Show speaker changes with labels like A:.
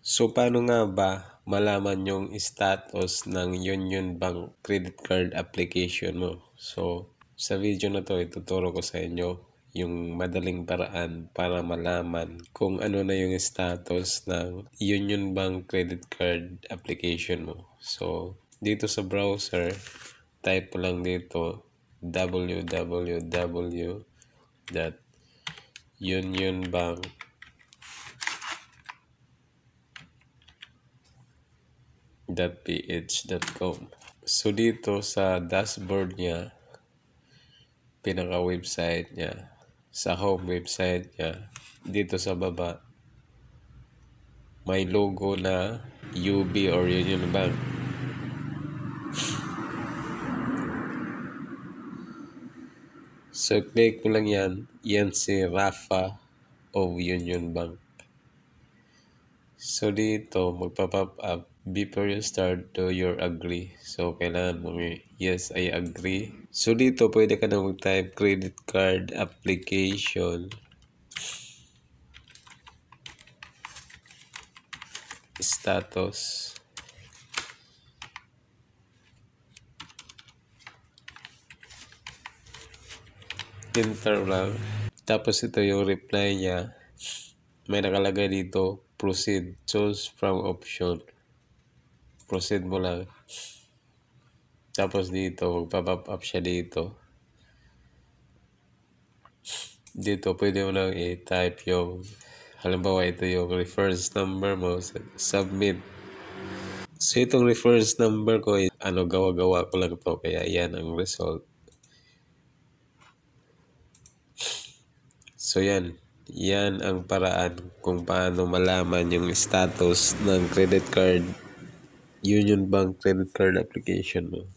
A: So, paano nga ba malaman yung status ng Union Bank credit card application mo? So, sa video na to, ituturo ko sa inyo yung madaling paraan para malaman kung ano na yung status ng Union Bank credit card application mo. So, dito sa browser, type mo lang dito www.unionbank.ph.com. So, dito sa dashboard niya, pinaka-website niya, sa home website niya, dito sa baba, may logo na UB or Union Bank. So, click mo lang yan. Yan si Rafa of Union Bank. So, dito, magpa-pop up. Before you start, do your agree. So, kailangan mo yes, I agree. So, dito, pwede ka na mag-type credit card application. Status. Enter lang. Tapos ito yung reply niya. May nakalagay dito, proceed. Choose from option. Proceed mo lang. Tapos dito, magpa-pop up siya dito. Dito, pwede mo lang i-type yung, halimbawa ito yung reference number mo. Submit. So, itong reference number ko, gawa-gawa ko lang to. Kaya yan ang result. So, yan. Yan ang paraan kung paano malaman yung status ng credit card, Union Bank credit card application mo.